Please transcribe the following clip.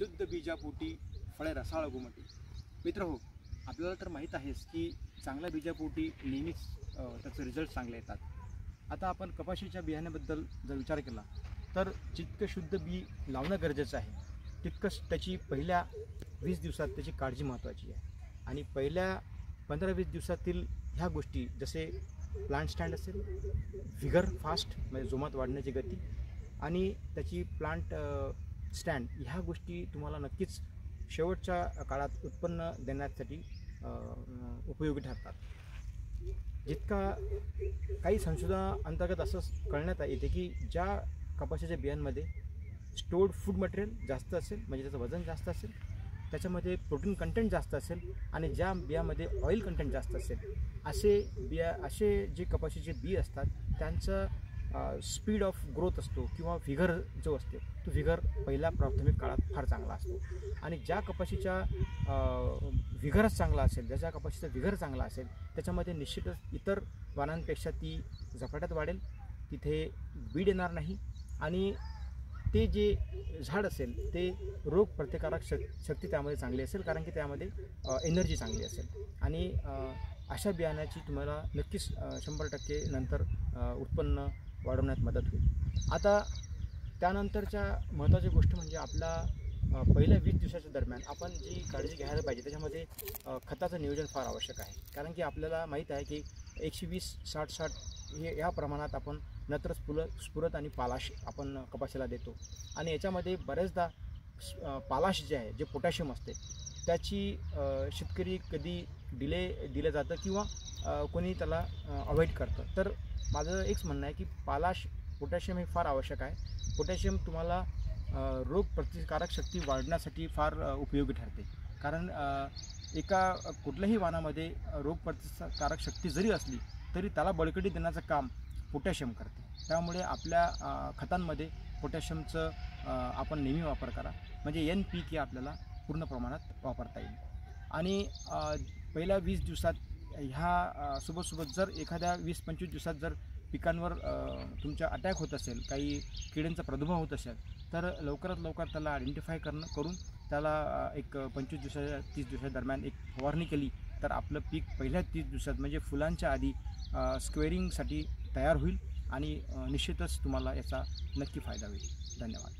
शुद्ध बीजापोटी फळे रसाळ घुमटी. मित्र हो, आपल्याला तर माहीत आहेच की चांगल्या बीजापोटी नेहमीच त्याचे रिझल्ट चांगले येतात. आता आपण कपाशीच्या बियाण्याबद्दल जर विचार केला तर जितकं शुद्ध बी लावणं गरजेचं आहे तितकंच त्याची पहिल्या 20 दिवसात त्याची काळजी महत्त्वाची आहे. आणि पहिल्या 15-20 दिवसातील ह्या गोष्टी जसे प्लांट स्टँड असेल, व्हिगर फास्ट म्हणजे जोमात वाढण्याची गती आणि त्याची प्लांट स्टँड, ह्या गोष्टी तुम्हाला नक्कीच शेवटच्या काळात उत्पन्न देण्यासाठी उपयोगी ठरतात. जितका काही संशोधनाअंतर्गत असं कळण्यात येते की ज्या कपाशीच्या बियांमध्ये स्टोर्ड फूड मटेरियल जास्त असेल म्हणजे त्याचं वजन जास्त असेल, त्याच्यामध्ये प्रोटीन कंटेंट जास्त असेल आणि ज्या बियामध्ये ऑइल कंटेंट जास्त असेल असे जे कपाशीचे बी असतात त्यांचं स्पीड ऑफ ग्रोथ असतो किंवा व्हिगर जो असतो तो व्हिगर पहिल्या प्राथमिक काळात फार चांगला असतो. आणि ज्या कपाशीच्या व्हिगरच चांगला असेल, ज्याच्या कपाशीचा व्हिगर चांगला असेल त्याच्यामध्ये निश्चितच इतर वाणांपेक्षा ती झपाट्यात वाढेल, तिथे बीड येणार नाही आणि ते जे झाड असेल ते रोग प्रतिकारक शक्ती त्यामध्ये चांगली असेल, कारण की त्यामध्ये एनर्जी चांगली असेल. आणि अशा बियाण्याची तुम्हाला नक्कीच 100% नंतर उत्पन्न वाढवण्यात मदत होईल. आता त्यानंतरच्या महत्त्वाची गोष्ट म्हणजे आपला पहिल्या 20 दिवसाच्या दरम्यान आपण जी काळजी घ्यायला पाहिजे त्याच्यामध्ये खताचं नियोजन फार आवश्यक आहे. कारण की आपल्याला माहीत आहे की 120, 60 हे या प्रमाणात आपण नत्र स्फुरत आणि पालाश आपण कपाशीला देतो. आणि याच्यामध्ये बऱ्याचदा पालाश जे आहे, जे पोटॅशियम असते त्याची शेतकरी कधी दिलं जातं किंवा कोणी त्याला अवॉइड करतं. तर माझं एकच म्हणणं आहे की पोटॅशियम हे फार आवश्यक आहे. पोटॅशियम तुम्हाला रोग प्रतिकारक शक्ती वाढण्यासाठी फार उपयोगी ठरते. कारण एका कुठल्याही वाणामध्ये रोग प्रतिकारक शक्ती जरी असली तरी त्याला बळकटी देण्याचं काम पोटॅशियम करते. त्यामुळे आपल्या खतांमध्ये पोटॅशियमचं आपण नेहमी वापर करा, म्हणजे NPK आपल्याला पूर्ण प्रमाणात वापरता येईल. आणि पहिल्या 20 दिवसात ह्या सोबत जर एखाद्या 20-25 दिवसात जर पिकांवर तुमच्या अटॅक होत असेल, काही किड्यांचा प्रादुर्भाव होत असेल तर लवकरात लवकर त्याला आयडेंटिफाय करून त्याला एक 25 दिवसाच्या 30 दिवसाच्या दरम्यान एक फवारणी केली तर आपलं पीक पहिल्या 30 दिवसात म्हणजे फुलांच्या आधी स्क्वेअरिंगसाठी तयार होईल आणि निश्चितच तुम्हाला याचा नक्की फायदा होईल. धन्यवाद.